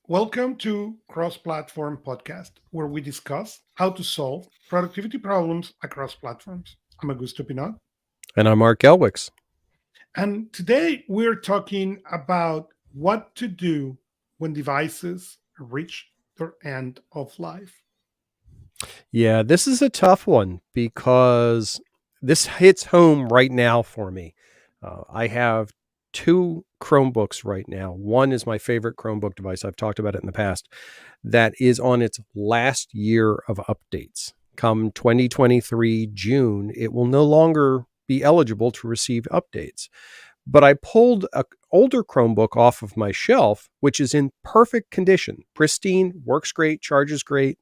Welcome to Cross Platform Podcast, where we discuss how to solve productivity problems across platforms. I'm Augusto Pinaud, And I'm Art Gelwicks. and today we're talking about what to do when devices reach their end of life. Yeah, this is a tough one because this hits home right now for me. I have two Chromebooks right now. One is my favorite Chromebook device. I've talked about it in the past. That is on its last year of updates. Come 2023 June, it will no longer be eligible to receive updates. But I pulled an older Chromebook off of my shelf, which is in perfect condition, pristine, works great, charges great,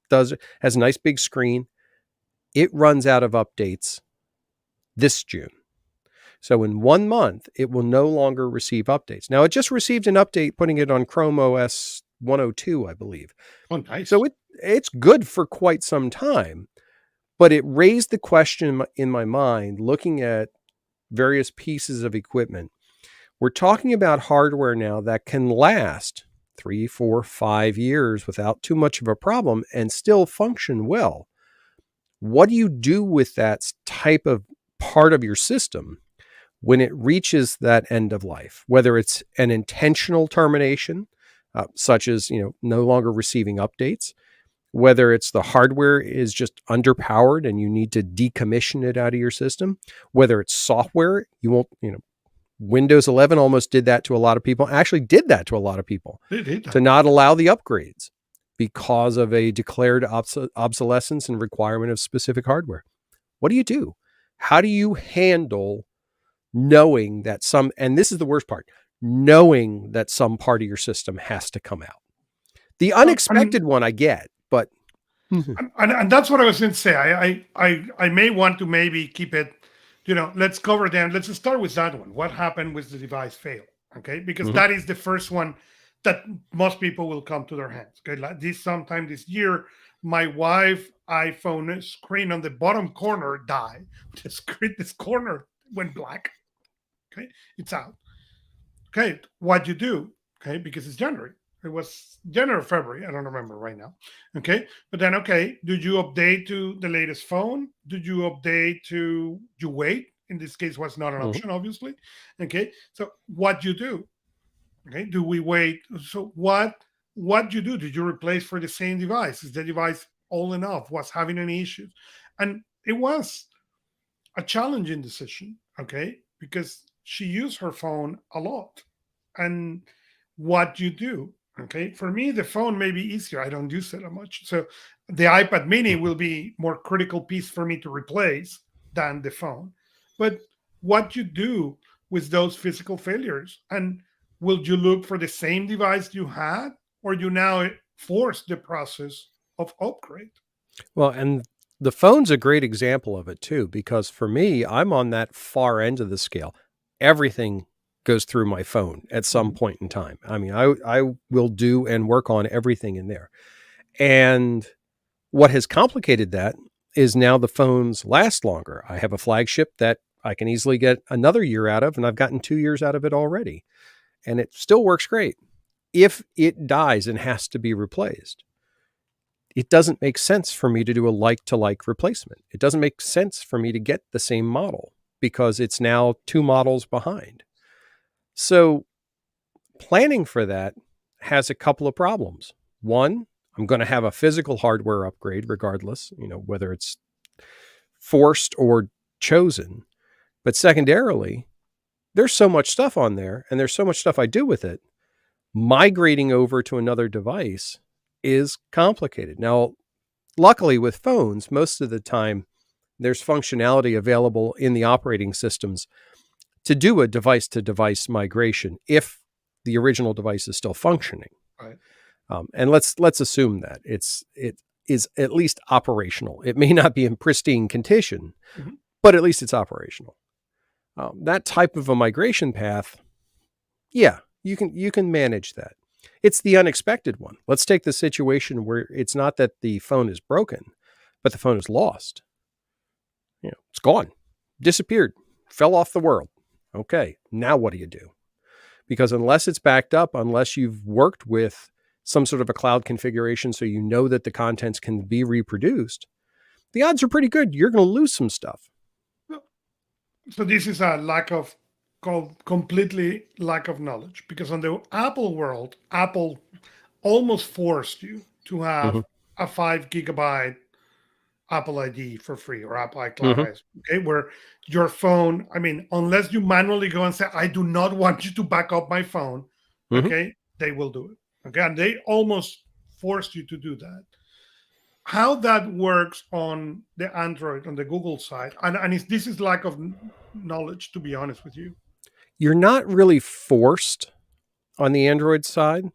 does has a nice big screen. It runs out of updates this June. So in 1 month, it will no longer receive updates. Now it just received an update putting it on Chrome OS 102, I believe. Oh, So nice. it's good for quite some time, but it raised the question in my mind looking at various pieces of equipment. We're talking about hardware now that can last 3, 4, 5 years without too much of a problem and still function well. What do you do with that type of part of your system when it reaches that end of life? Whether it's an intentional termination, such as no longer receiving updates, whether it's the hardware is just underpowered and you need to decommission it out of your system, whether it's software, you won't, Windows 11 almost did that to a lot of people, actually did that to a lot of people They did to that. not allow the upgrades because of a declared obsolescence and requirement of specific hardware. What do you do? How do you handle knowing that and this is the worst part, knowing that some part of your system has to come out? The And, unexpected one I get, but and that's what I was going to say. I may want to maybe keep it, let's cover them. Let's start with that one. What happened with the device fail? Okay, because Mhm. that is the first one that most people will come to their hands. Okay, like this sometime this year, my wife iPhone screen on the bottom corner died. The screen, this corner went black. Okay, it's out. Okay, what you do? Okay, because it's January. It was January, February. I don't remember right now. Okay, but then okay, did you update to the latest phone? Did you update to you wait? In this case, was not an Mhm. option, obviously. Okay, so what you do? Okay, do we wait? So what you do? Did you replace for the same device? Is the device old enough? Was having any issues? And it was a challenging decision, okay, because she used her phone a lot. And what you do, okay, for me, the phone may be easier. I don't use it that much. So the iPad mini will be more critical piece for me to replace than the phone. But what you do with those physical failures, and will you look for the same device you had, or you now force the process of upgrade? Well, and the phone's a great example of it too, because for me, I'm on that far end of the scale. Everything goes through my phone at some Mhm. point in time. I mean, I will do and work on everything in there. And what has complicated that is now the phones last longer. I have a flagship that I can easily get another year out of, and I've gotten 2 years out of it already. And it still works great. If it dies and has to be replaced, it doesn't make sense for me to do a like to like replacement. It doesn't make sense for me to get the same model because it's now two models behind. So planning for that has a couple of problems. One, I'm going to have a physical hardware upgrade regardless, whether it's forced or chosen. But secondarily, there's so much stuff on there and there's so much stuff I do with it. Migrating over to another device is complicated. Now, luckily with phones, most of the time there's functionality available in the operating systems to do a device to device migration if the original device is still functioning. Right. And let's assume that it is at least operational. It may not be in pristine condition, Mhm. but at least it's operational. That type of a migration path, yeah, you can manage that. It's the unexpected one. Let's take the situation where it's not that the phone is broken, but the phone is lost. It's gone, disappeared, fell off the world. Okay, now what do you do? Because unless it's backed up, unless you've worked with some sort of a cloud configuration so you know that the contents can be reproduced, the odds are pretty good you're going to lose some stuff. So this is a lack of completely lack of knowledge, because on the Apple world, Apple almost forced you to Mm-hmm. have a 5 GB Apple ID for free, or Apple Mm-hmm. iCloud, okay, where your phone, I mean, unless you manually go and say, I do not want you to back up my phone, Mm-hmm. okay, they will do it. Okay. And they almost forced you to do that. How that works on the Android, on the Google side, and this is lack of knowledge, to be honest with you. You're not really forced on the Android side.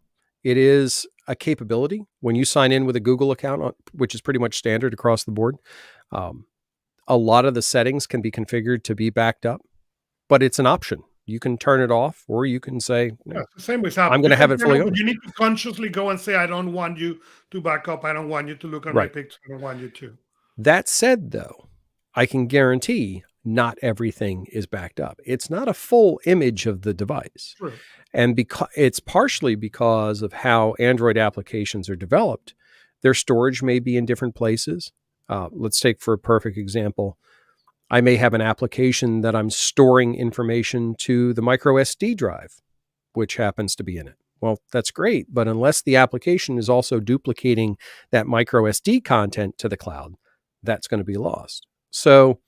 It is a capability when you sign in with a Google account, which is pretty much standard across the board. Um, a lot of the settings can be configured to be backed up, but it's an option. You can turn it off, or you can say, Yeah, no, the same with I'm Apple. going to have it fully But on. you need to consciously go and say, I don't want you to back up. I don't want you to look at my Right. picture. I don't want you to. That said, though, I can guarantee not everything is backed up. It's not a full image of the device. True. And because it's partially because of how Android applications are developed, their storage may be in different places. Let's take for a perfect example, I may have an application that I'm storing information to the micro SD drive, which happens to be in it. Well, that's great, but unless the application is also duplicating that micro SD content to the cloud, that's going to be lost. So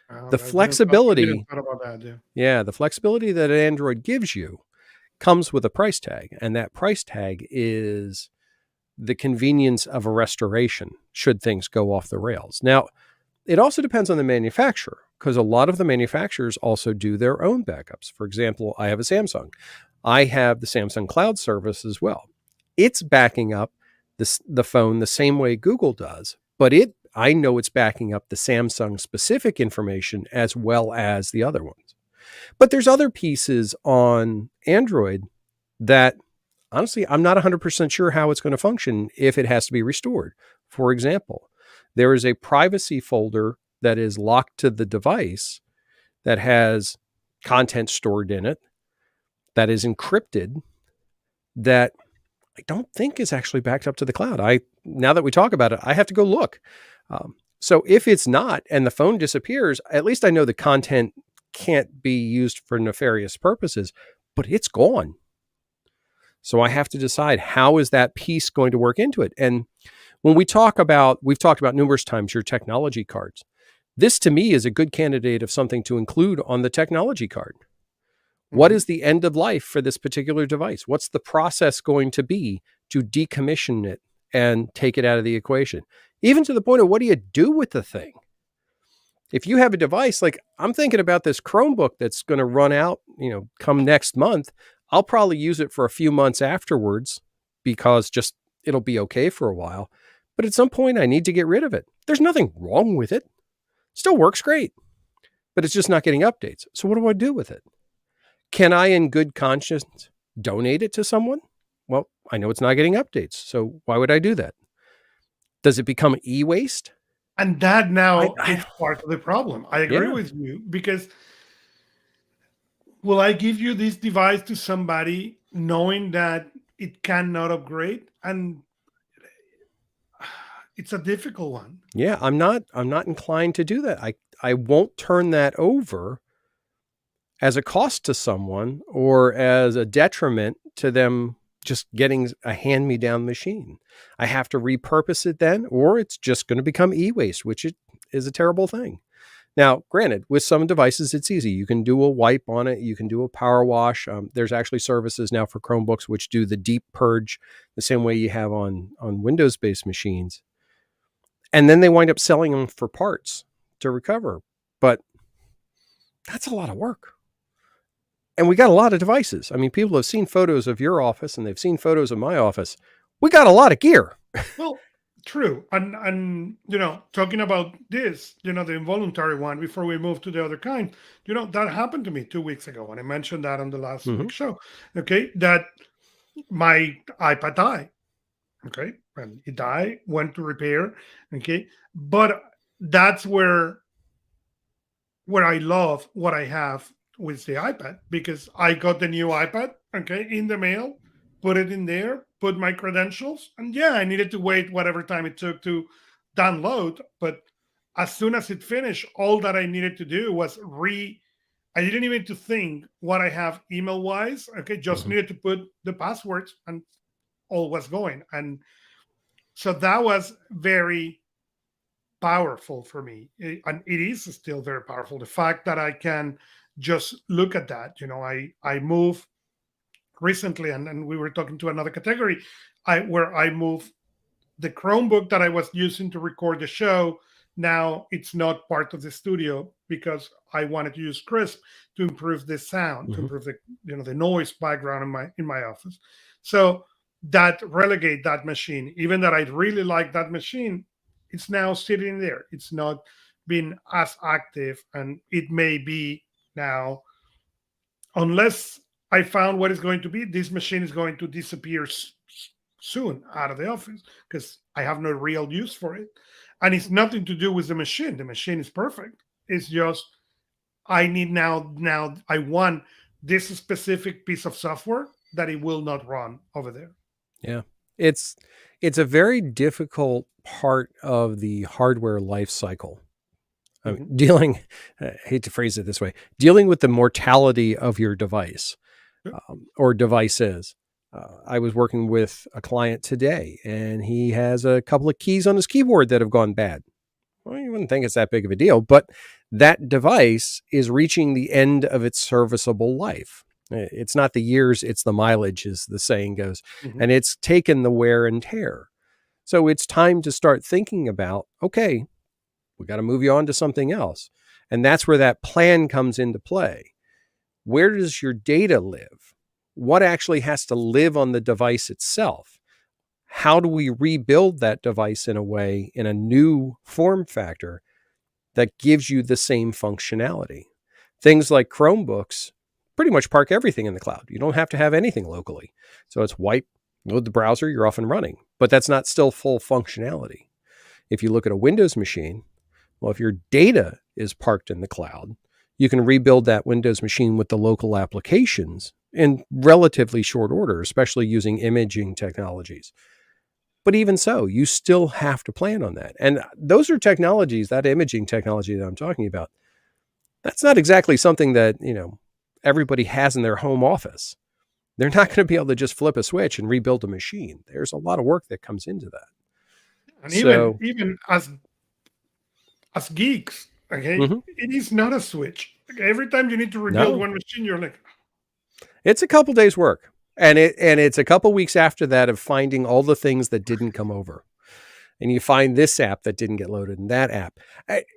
the I didn't flexibility, thought about that. Yeah. yeah, the flexibility that Android gives you comes with a price tag, and that price tag is the convenience of a restoration should things go off the rails. Now, it also depends on the manufacturer, because a lot of the manufacturers also do their own backups. For example, I have a Samsung. I have the Samsung Cloud service as well. It's backing up the phone the same way Google does, but I know it's backing up the Samsung specific information as well as the other ones. But there's other pieces on Android that honestly, I'm not 100% sure how it's going to function if it has to be restored. For example, there is a privacy folder that is locked to the device that has content stored in it that is encrypted that I don't think is actually backed up to the cloud. Now that we talk about it, I have to go look. So if it's not and the phone disappears, at least I know the content can't be used for nefarious purposes, but it's gone. So I have to decide, how is that piece going to work into it? And when we've talked about numerous times your technology cards. This to me is a good candidate of something to include on the technology card. What Mm-hmm. is the end of life for this particular device? What's the process going to be to decommission it and take it out of the equation? Even to the point of, what do you do with the thing? If you have a device, like I'm thinking about this Chromebook that's going to run out, come next month, I'll probably use it for a few months afterwards because just it'll be okay for a while. But at some point, I need to get rid of it. There's nothing wrong with it. Still works great, but it's just not getting updates. So what do I do with it? Can I, in good conscience, donate it to someone? Well, I know it's not getting updates. So why would I do that? Does it become e-waste? And that now I is part of the problem. I agree yeah. with you, because will I give you this device to somebody knowing that it cannot upgrade? And it's a difficult one. Yeah, I'm not inclined to do that. I won't turn that over as a cost to someone or as a detriment to them just getting a hand-me-down machine. I have to repurpose it then, or it's just going to become e-waste, which is a terrible thing. Now, granted, with some devices, it's easy. You can do a wipe on it. You can do a power wash. There's actually services now for Chromebooks which do the deep purge the same way you have on Windows-based machines. And then they wind up selling them for parts to recover. But that's a lot of work. And we got a lot of devices. I mean, people have seen photos of your office and they've seen photos of my office. We got a lot of gear. Well, true. And talking about this, the involuntary one, before we move to the other kind, that happened to me 2 weeks ago, and I mentioned that on the last Mm-hmm. week's show. Okay, that my iPad died. Okay, and it died, went to repair. Okay, but that's where I love what I have with the iPad, because I got the new iPad, okay, in the mail put it in there, put my credentials, and yeah, I needed to wait whatever time it took to download. But as soon as it finished, all that I needed to do was I didn't even to think what I have email wise. Okay, just Mhm. needed to put the passwords and all was going. And so that was very powerful for me. And it is still very powerful. The fact that I can just look at that, I move recently, and we were talking to another category, where I move the Chromebook that I was using to record the show. Now it's not part of the studio because I wanted to use Crisp to improve the sound, to Mhm. improve the noise background in my office. So that relegate that machine, even that I really like that machine, it's now sitting there. It's not been as active, and it may be now, unless I found what it's going to be, this machine is going to disappear soon out of the office because I have no real use for it. And it's nothing to do with the machine. The machine is perfect. It's just I need now I want this specific piece of software that it will not run over there. Yeah. It's it's a very difficult part of the hardware life cycle. I mean, Hmm. dealing, I hate to phrase it this way, dealing with the mortality of your device, or devices. I was working with a client today, and he has a couple of keys on his keyboard that have gone bad. Well, you wouldn't think it's that big of a deal, but that device is reaching the end of its serviceable life. It's not the years, it's the mileage, as the saying goes, Hmm. and it's taken the wear and tear. So it's time to start thinking about, okay, we got to move you on to something else. And that's where that plan comes into play. Where does your data live? What actually has to live on the device itself? How do we rebuild that device in a way, in a new form factor that gives you the same functionality? Things like Chromebooks pretty much park everything in the cloud. You don't have to have anything locally. So it's wipe, load the browser, you're off and running. But that's not still full functionality. If you look at a Windows machine, well, if your data is parked in the cloud, you can rebuild that Windows machine with the local applications in relatively short order, especially using imaging technologies. But even so, you still have to plan on that. And those are technologies, that imaging technology that I'm talking about, that's not exactly something that, everybody has in their home office. They're not going to be able to just flip a switch and rebuild a machine. There's a lot of work that comes into that. And even So, even as geeks, okay, mhm, it is not a switch. Okay, every time you need to rebuild no, one machine, you're like, it's a couple days work. And it's a couple weeks after that of finding all the things that didn't come over. And you find this app that didn't get loaded and that app.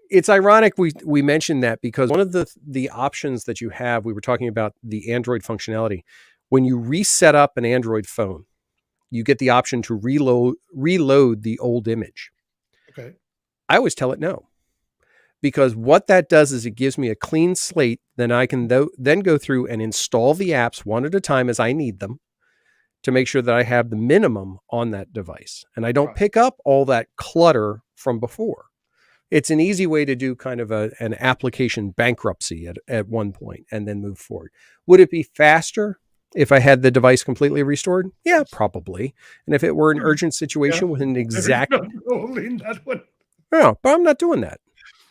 It's ironic we mentioned that because one of the options that you have, we were talking about the Android functionality. When you reset up an Android phone, you get the option to reload the old image. okay, I always tell it no, because what that does is it gives me a clean slate. Then I can then go through and install the apps one at a time as I need them to make sure that I have the minimum on that device and I don't right. pick up all that clutter from before. It's an easy way to do kind of an application bankruptcy at one point and then move forward. Would it be faster if I had the device completely restored? Yeah, Yes. probably. And if it were an urgent Yeah, situation with an there is exact, no role in that one. no, but I'm not doing that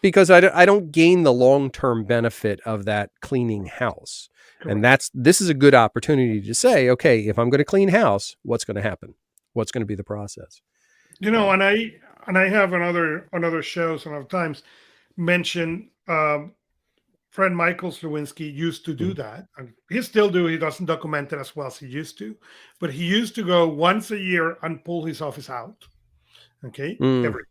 because I don't gain the long term benefit of that cleaning house. And Correct. this is a good opportunity to say, okay, if I'm going to clean house, what's going to happen? What's going to be the process? And I have another show some of times mentioned, friend Michael Slewinski used to do Mhm. that, and he still do. He doesn't document it as well as he used to, but he used to go once a year and pull his office out. Okay, Mm, every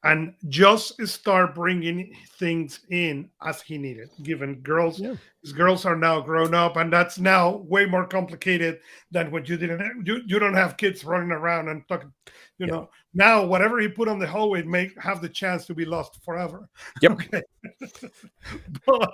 and just start bringing things in as he needed. Given yeah, his girls are now grown up, and that's now way more complicated than when you didn't. You don't have kids running around and talking. yeah, Now whatever he put on the hallway may have the chance to be lost forever. yep. Okay, but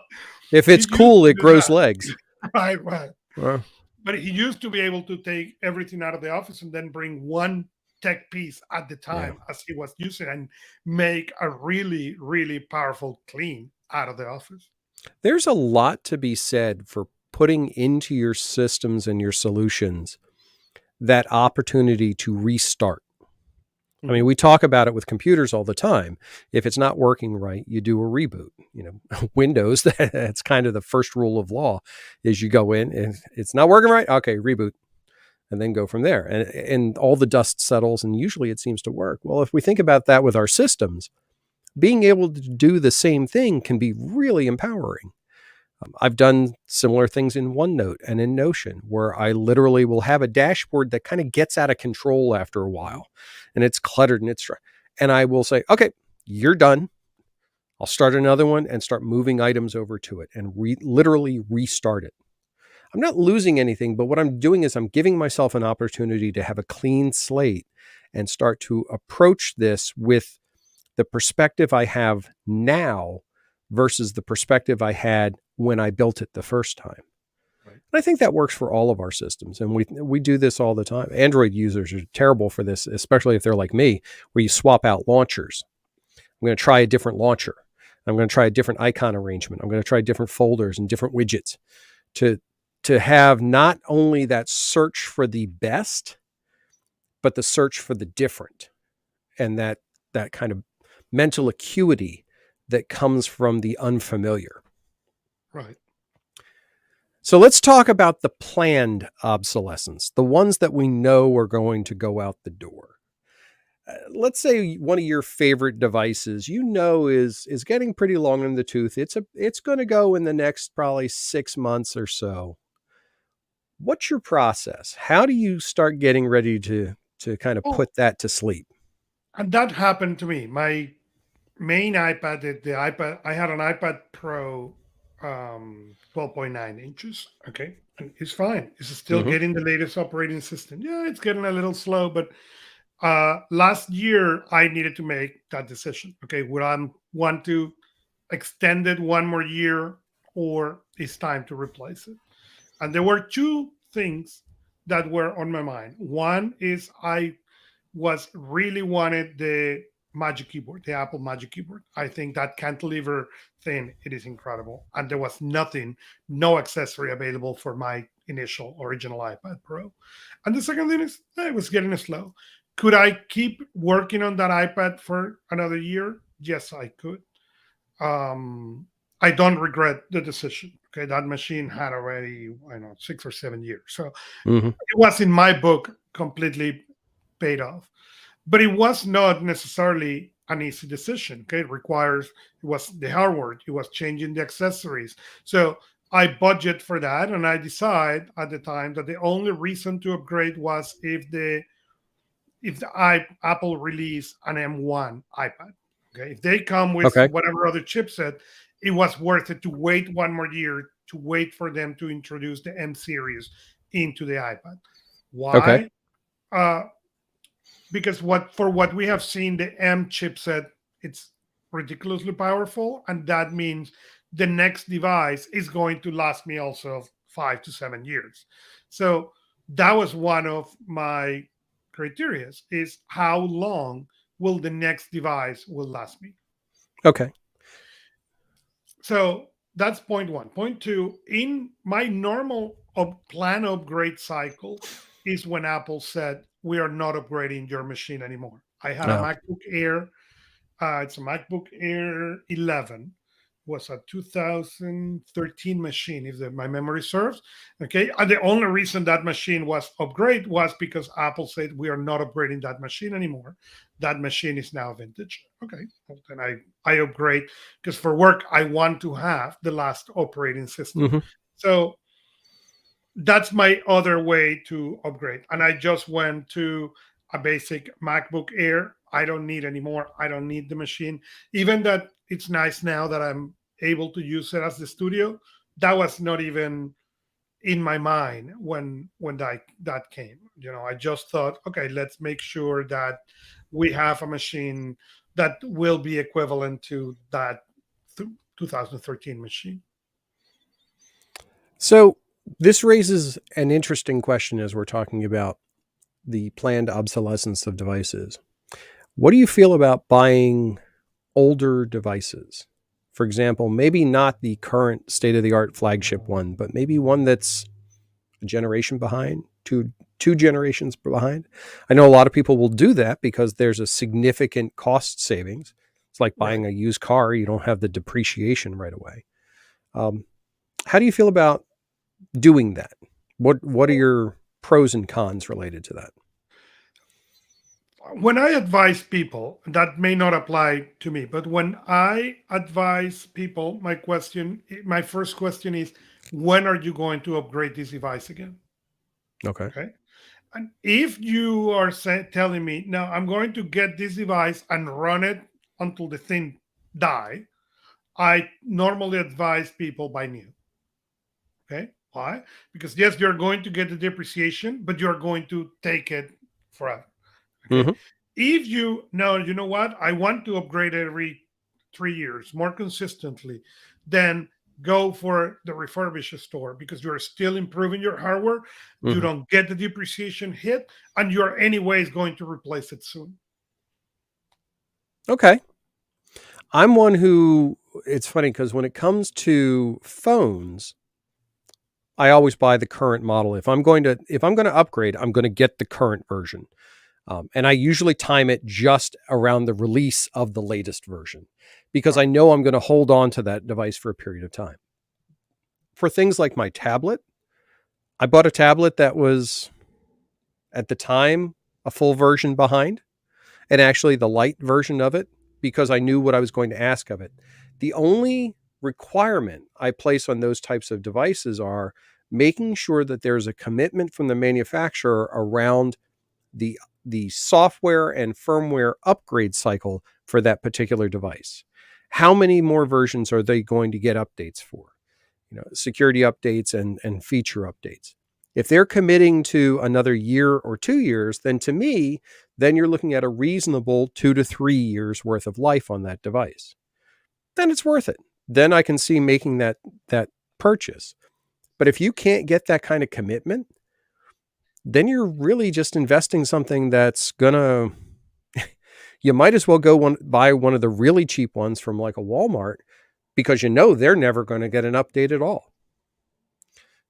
If he it's used cool, to it do grows that. legs. Right, right. Uh, But he used to be able to take everything out of the office and then bring one tech piece at the yeah. time as he was using and make a really, really powerful clean out of the office. There's a lot to be said for putting into your systems and your solutions that opportunity to restart. I mean, Mhm. we talk about it with computers all the time. If it's not working right, you do a reboot. Windows, that's kind of the first rule of law is you go in and it's not working right. Okay, reboot and then go from there. And all the dust settles and usually it seems to work. Well, if we think about that with our systems, being able to do the same thing can be really empowering. I've done similar things in OneNote and in Notion where I literally will have a dashboard that kind of gets out of control after a Mhm. while and it's cluttered and I will say, okay, you're done. I'll start another one and start moving items over to it and literally restart it. I'm not losing anything, but what I'm doing is I'm giving myself an opportunity to have a clean slate and start to approach this with the perspective I have now versus the perspective I had when I built it the first time. Right. And I think that works for all of our systems. And we do this all the time. Android users are terrible for this, especially if they're like me, where you swap out launchers. I'm going to try a different launcher. I'm going to try a different icon arrangement. I'm going to try different folders and different widgets to have not only that search for the best, but the search for the different and that kind of mental acuity that comes from the unfamiliar. Right. So let's talk about the planned obsolescence, the ones that we know are going to go out the door. Let's say one of your favorite devices, is getting pretty long in the tooth. It's going to go in the next probably 6 months or so. What's your process? How do you start getting ready to kind of Oh, put that to sleep? and that happened to me. My main iPad, the iPad, I had an iPad Pro, 12.9 inches. Okay. And it's fine. It's still Mm-hmm. getting the latest operating system. Yeah, it's getting a little slow, but last year I needed to make that decision. Okay. Would I want to extend it one more year or it's time to replace it? And there were two things that were on my mind. One is I was really wanted the Magic Keyboard, the Apple Magic Keyboard. I think that cantilever thing, it is incredible. And there was nothing, no accessory available for my initial original iPad Pro. And the second thing is it was getting slow. Could I keep working on that iPad for another year? Yes, I could. I don't regret the decision. Okay, that machine had already, I don't know, 6 or 7 years. So Mm-hmm. it was in my book completely paid off. But it was not necessarily an easy decision. Okay, it requires it was the hardware, it was changing the accessories. So I budget for that, and I decide at the time that the only reason to upgrade was if Apple release an M1 iPad. Okay, if they come with Okay. whatever other chipset, it was worth it to wait one more year to wait for them to introduce the M series into the iPad. Okay. Why? Uh, because what we have seen, the M chipset, it's ridiculously powerful, and that means the next device is going to last me also 5 to 7 years. So that was one of my criterias: is how long will the next device will last me. Okay. So that's point one. Point two, in my normal plan upgrade cycle is when Apple said we are not upgrading your machine anymore. I had a Oh, MacBook Air. It's a MacBook Air 11. Was a 2013 machine, if my memory serves. Okay, and the only reason that machine was upgrade was because Apple said we are not upgrading that machine anymore. That machine is now vintage. Okay, well, then I upgrade because for work I want to have the last operating system. mm-hmm. So that's my other way to upgrade. And I just went to a basic MacBook Air. I don't need anymore. I don't need the machine. Even that it's nice now that I'm able to use it as the studio. That was not even in my mind when that came. I just thought, okay, let's make sure that we have a machine that will be equivalent to that 2013 machine. So this raises an interesting question as we're talking about the planned obsolescence of devices. What do you feel about buying older devices? For example, maybe not the current state of the art flagship one, but maybe one that's a generation behind, two generations behind. I know a lot of people will do that because there's a significant cost savings. It's like buying Right. a used car; you don't have the depreciation right away. Um, how do you feel about doing that? What are your pros and cons related to that? When I advise people, that may not apply to me, but when I advise people, my first question is, when are you going to upgrade this device again? Okay. Okay. And if you are telling me, now I'm going to get this device and run it until the thing die, I normally advise people buy new. Okay. Why? Because yes, you're going to get the depreciation, but you're going to take it forever. Okay. Mm-hmm. If you know, you know what, I want to upgrade every 3 years more consistently, then go for the refurbished store because you're still improving your hardware. You Mm-hmm. don't get the depreciation hit, and you're anyways going to replace it soon. Okay. I'm one who it's funny because when it comes to phones, I always buy the current model. If I'm going to upgrade, I'm going to get the current version. And I usually time it just around the release of the latest version because I Right. know I'm going to hold on to that device for a period of time. For things like my tablet, I bought a tablet that was at the time a full version behind, and actually the light version of it because I knew what I was going to ask of it. The only requirement I place on those types of devices are making sure that there's a commitment from the manufacturer around the the software and firmware upgrade cycle for that particular device. How many more versions are they going to get updates for? Security updates and feature updates. If they're committing to another year or 2 years, then to me, then you're looking at a reasonable 2 to 3 years worth of life on that device. Then it's worth it. Then I can see making that purchase. But if you can't get that kind of commitment, then you're really just investing something that's gonna you might as well buy one of the really cheap ones from like a Walmart because they're never going to get an update at all.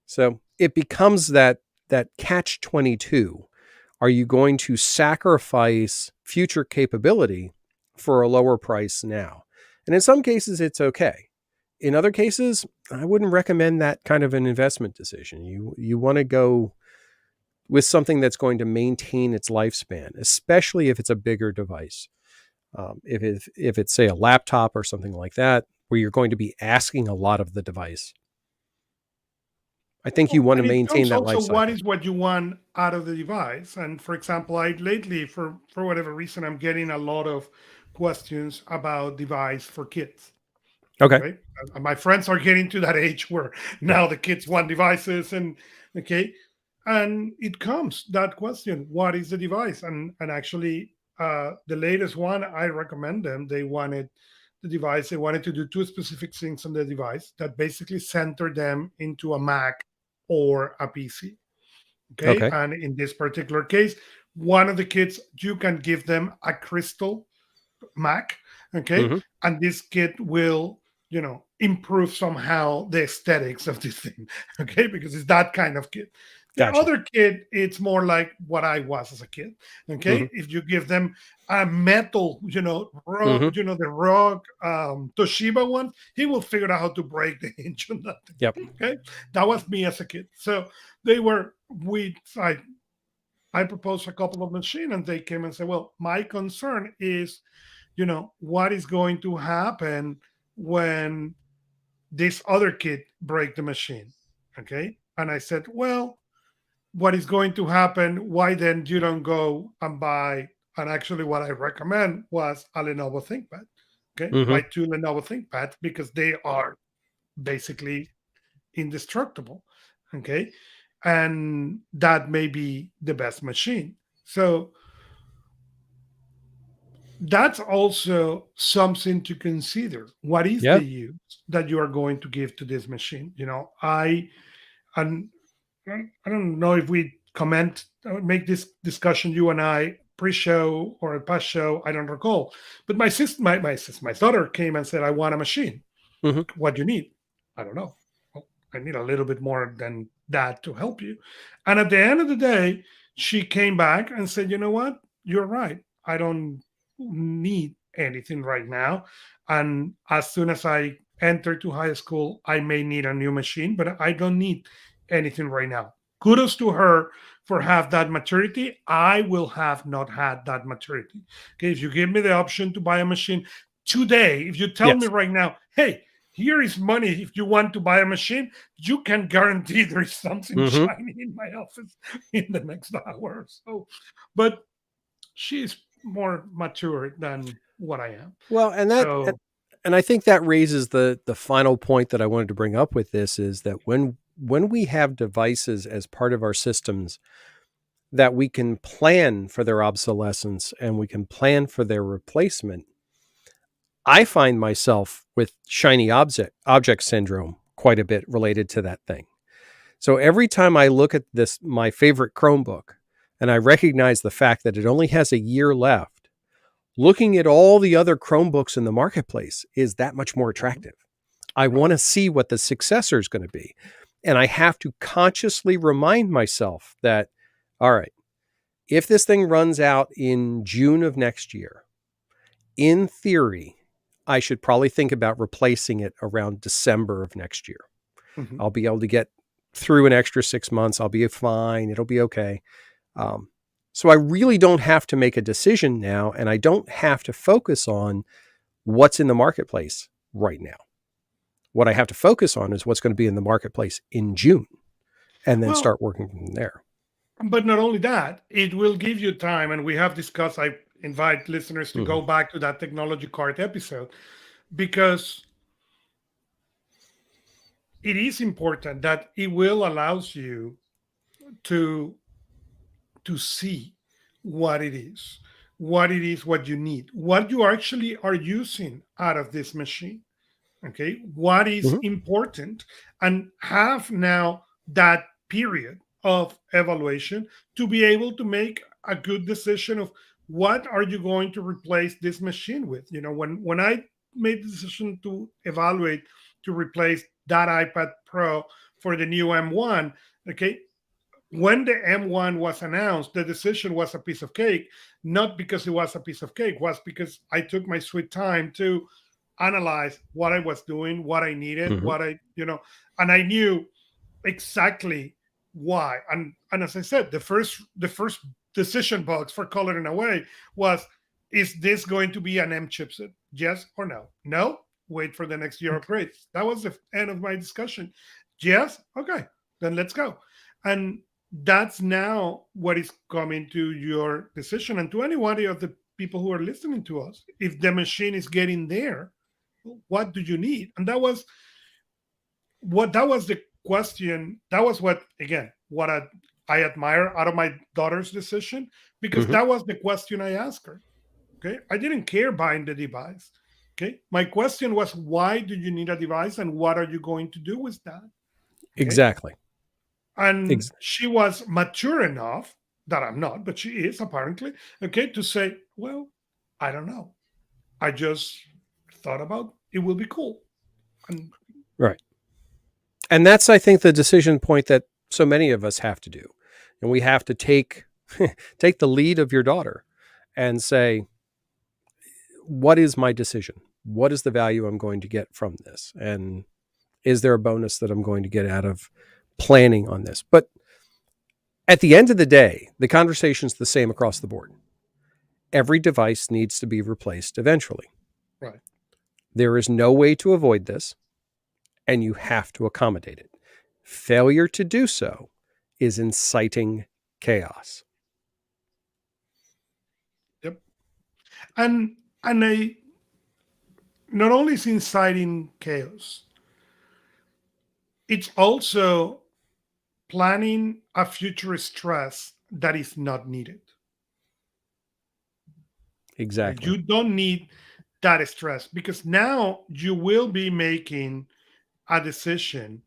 So it becomes that catch 22. Are you going to sacrifice future capability for a lower price now? And in some cases it's okay. In other cases, I wouldn't recommend that kind of an investment decision. You want to go with something that's going to maintain its lifespan, especially if it's a bigger device. If it's say a laptop or something like that, where you're going to be asking a lot of the device, I think you Well, want to and it maintain comes that also life what cycle. is what you want out of the device. And for example, I lately, for whatever reason, I'm getting a lot of questions about device for kids. Okay. Okay. My friends are getting to that age where Yeah. now the kids want devices, and okay. And it comes that question, what is the device? And actually the latest one, I recommend them. They wanted to do two specific things on the device that basically center them into a Mac or a PC. Okay. Okay. And in this particular case, one of the kids, you can give them a crystal Mac, okay, Mm-hmm. and this kit will, improve somehow the aesthetics of this thing, okay, because it's that kind of kit. The Gotcha. other kit, it's more like what I was as a kid, Mm-hmm. okay. If you give them a metal, Mm-hmm. the rock Toshiba one, he will figure out how to break the hinge on that Yep. thing, okay. That was me as a kid. So they were we I proposed a couple of machines, and they came and said, well, my concern is, what is going to happen when this other kid break the machine? Okay. And I said, well, what is going to happen? Why then you don't go and buy? And actually, what I recommend was a Lenovo ThinkPad. Okay. Mm-hmm. Buy two Lenovo ThinkPads because they are basically indestructible. Okay. And that may be the best machine. So that's also something to consider. What is Yeah. the use that you are going to give to this machine? And I don't know if we make this discussion, you and I, pre-show or a past show. I don't recall, but my daughter came and said, "I want a machine. Mm-hmm. What do you need?" I don't know. Well, I need a little bit more than that to help you. And at the end of the day, she came back and said, you know what? You're right. I don't need anything right now. And as soon as I enter to high school, I may need a new machine, but I don't need anything right now. Kudos to her for have that maturity. I will have not had that maturity. Okay, if you give me the option to buy a machine today, if you tell me Yes. right now, hey, here is money if you want to buy a machine, you can guarantee there is something Hmm. shiny in my office in the next hour or so. But she's more mature than what I am. Well, So, and I think that raises the final point that I wanted to bring up with this is that when we have devices as part of our systems that we can plan for their obsolescence and we can plan for their replacement, I find myself with shiny object syndrome quite a bit related to that thing. So every time I look at this, my favorite Chromebook, and I recognize the fact that it only has a year left, looking at all the other Chromebooks in the marketplace is that much more attractive. I right. want to see what the successor is going to be. And I have to consciously remind myself that, all right, if this thing runs out in June of next year, in theory, I should probably think about replacing it around December of next year. Mhm. I'll be able to get through an extra 6 months. I'll be fine. It'll be okay. Um, so I really don't have to make a decision now, and I don't have to focus on what's in the marketplace right now. What I have to focus on is what's going to be in the marketplace in June, and then Well, start working from there. but not only that, it will give you time. And we have discussed, I invite listeners to Mm-hmm. go back to that technology card episode because it is important that it will allows you to see what it is, what you need, what you actually are using out of this machine. Okay, what is Mm-hmm. important, and have now that period of evaluation to be able to make a good decision of what are you going to replace this machine with. You know, when I made the decision to evaluate to replace that iPad Pro for the new M1, okay, when the M1 was announced, the decision was a piece of cake, not because it was a piece of cake, was because I took my sweet time to analyze what I was doing, what I needed, Mm-hmm. what I, and I knew exactly why. And as I said, the first decision box for coloring away was, is this going to be an M chipset? Yes or no? No. Wait for the next year upgrade. That was the end of my discussion. Yes. Okay. Then let's go. And that's now what is coming to your decision, and to anybody of the people who are listening to us. If the machine is getting there, what do you need? And that was the question. That was what, again, what I admire out of my daughter's decision, because Mm-hmm. that was the question I asked her. Okay, I didn't care buying the device. Okay, my question was, why do you need a device, and what are you going to do with that? Okay, Exactly. and Ex- she was mature enough, that I'm not, but she is apparently, okay, to say, well, I don't know. I just thought about it will be cool. And right. And that's, I think, the decision point that so many of us have to do. And we have to take the lead of your daughter and say, what is my decision? What is the value I'm going to get from this? And is there a bonus that I'm going to get out of planning on this? But at the end of the day, the conversation's the same across the board. Every device needs to be replaced eventually. right. There is no way to avoid this, and you have to accommodate it. Failure to do so is inciting chaos. Yep. And I, not only is inciting chaos, it's also planning a future stress that is not needed. Okay? Exactly. You don't need that stress, because now you will be making a decision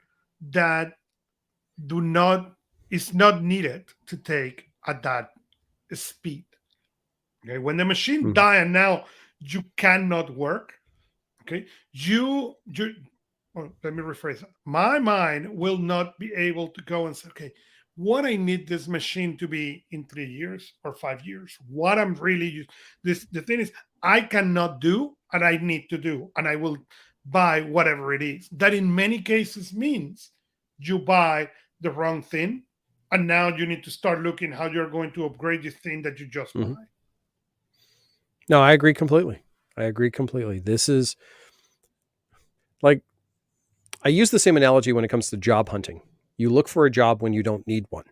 that do not is not needed to take at that speed. Okay, when the machine Mhm. die and now you cannot work. Okay, you or let me rephrase that. My mind will not be able to go and say, okay, what I need this machine to be in 3 years or 5 years, what I'm really this the thing is I cannot do and I need to do, and I will buy whatever it is. That in many cases means you buy the wrong thing, and now you need to start looking how you're going to upgrade the thing that you just Mhm. buy. No, I agree completely. I agree completely. This is like, I use the same analogy when it comes to job hunting. You look for a job when you don't need one.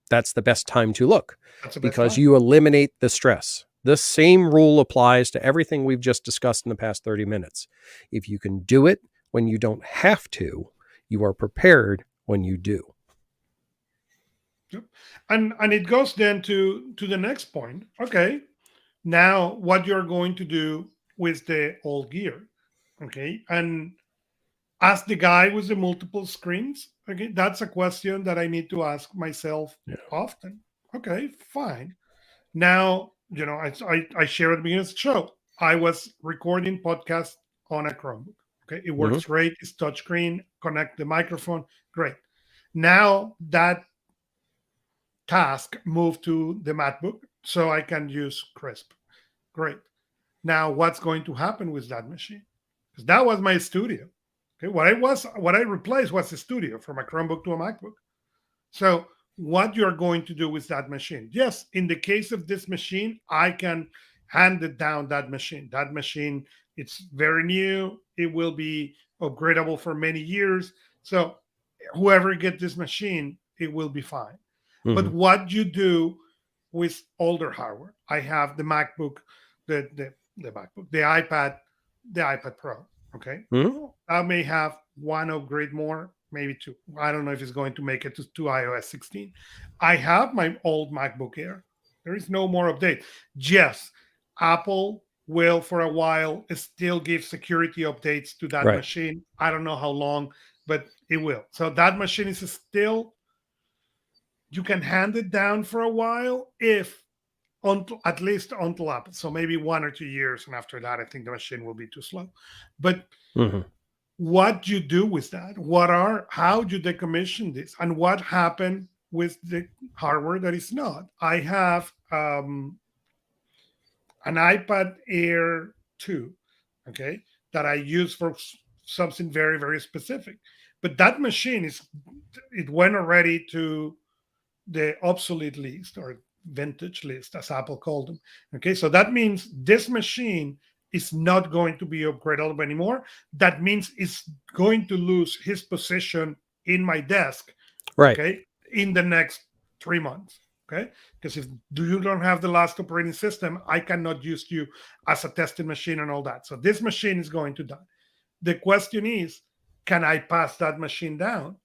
That's the best time to look That's the best because time. you eliminate the stress. The same rule applies to everything we've just discussed in the past 30 minutes. If you can do it when you don't have to, you are prepared when you do. Yep. And it goes then to the next point. Okay, now what you're going to do with the old gear. Okay, and as the guy with the multiple screens, okay, that's a question that I need to ask myself Yeah. often. Okay, fine. Now, I shared at the beginning of the show, I was recording podcast on a Chromebook. Okay, it Mm-hmm. works great. It's touchscreen, connect the microphone, great. Now that task moved to the MacBook so I can use Crisp. Great. Now, what's going to happen with that machine? Because that was my studio. Okay, what I replaced was the studio from a Chromebook to a MacBook. So, what you're going to do with that machine? Yes, in the case of this machine, I can hand it down that machine. That machine, it's very new. It will be upgradable for many years. So, whoever get this machine, it will be fine. Mm-hmm. But what you do with older hardware? I have the MacBook, the MacBook, the iPad Pro. Okay, Mm-hmm. I may have one upgrade more, maybe two. I don't know if it's going to make it to iOS 16. I have my old MacBook Air. There is no more update. Yes, Apple will for a while still give security updates to that Right. machine. I don't know how long, but it will. So that machine is still, you can hand it down for a while if until at least until Apple. So maybe 1 or 2 years, and after that, I think the machine will be too slow. But Mm-hmm. what you do with that? What are how you decommission this, and what happened with the hardware that is not? I have an iPad Air 2, okay, that I use for something very very specific. But that machine is it went already to the obsolete list or vintage list, as Apple called them. Okay, so that means this machine is not going to be upgradable anymore. That means it's going to lose his position in my desk, Right. okay, in the next 3 months. Okay, because if you don't have the last operating system, I cannot use you as a testing machine and all that. So this machine is going to die. The question is, can I pass that machine down?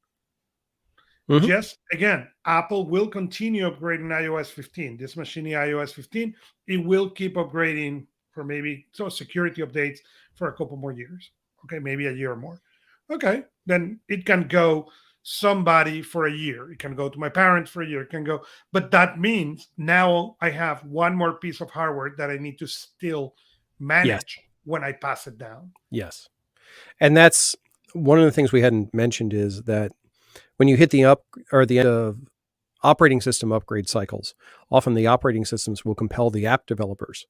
Mm-hmm. Yes, again, Apple will continue upgrading iOS 15. This machine, iOS 15, it will keep upgrading for maybe so security updates for a couple more years. Okay, maybe a year or more. Okay, then it can go somebody for a year. It can go to my parents for a year. It can go, but that means now I have one more piece of hardware that I need to still Yes. manage when I pass it down. Yes. And that's one of the things we hadn't mentioned is that when you hit the up or the end of operating system upgrade cycles, often the operating systems will compel the app developers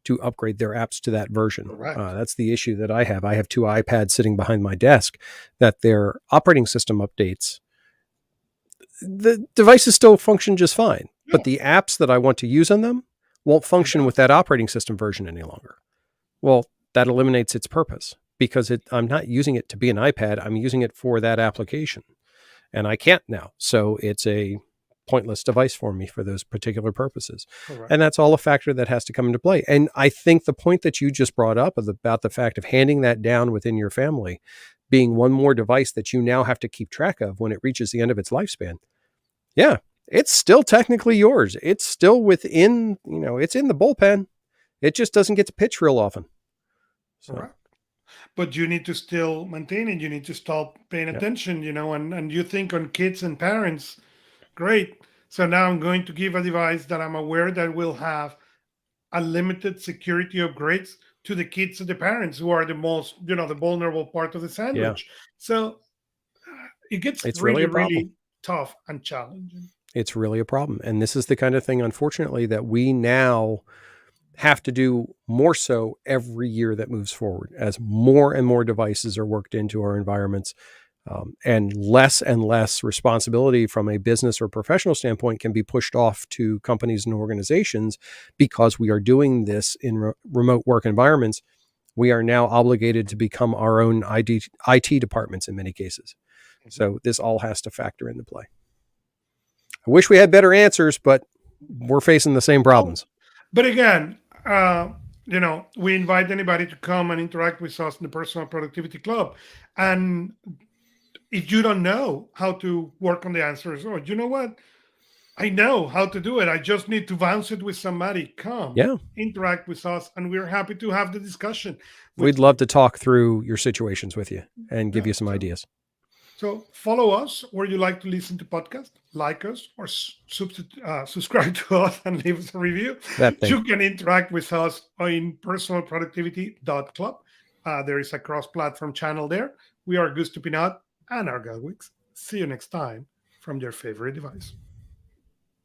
to upgrade their apps to that version. Correct. That's the issue that I have. I have two iPads sitting behind my desk that their operating system updates, the devices still function just fine, Yeah, but the apps that I want to use on them won't it function with does. that operating system version any longer. Well, that eliminates its purpose because I'm not using it to be an iPad. I'm using it for that application. And I can't now. So it's a pointless device for me for those particular purposes. Correct. And that's all a factor that has to come into play. And I think the point that you just brought up about the fact of handing that down within your family being one more device that you now have to keep track of when it reaches the end of its lifespan. Yeah, it's still technically yours. It's still within, it's in the bullpen. It just doesn't get to pitch real often. So, Correct. But you need to still maintain it. You need to stop paying yeah. attention, and you think on kids and parents, great. So now I'm going to give a device that I'm aware that will have unlimited security upgrades to the kids and the parents who are the most, the vulnerable part of the Yeah, sandwich. So it gets it's really really, a problem. really tough and challenging. It's really a problem. And this is the kind of thing, unfortunately, that we now have to do more so every year that moves forward as more and more devices are worked into our environments. And less responsibility from a business or professional standpoint can be pushed off to companies and organizations because we are doing this in remote work environments. We are now obligated to become our own IT departments in many cases. So this all has to factor into play. I wish we had better answers, but we're facing the same Well, problems. but again, we invite anybody to come and interact with us in the Personal Productivity Club. And if you don't know how to work on the answers, or you know what, I know how to do it. I just need to bounce it with somebody. Come, Yeah, interact with us, and we're happy to have the discussion we'd with love you. to talk through your situations with you and give Yeah. you some ideas. So follow us where you like to listen to podcasts, like us, or subscribe to us and leave us a review. That thing. You can interact with us in personalproductivity.club. There is a cross-platform channel there. We are Augusto Pinaud and Art Gelwicks. See you next time from your favorite device.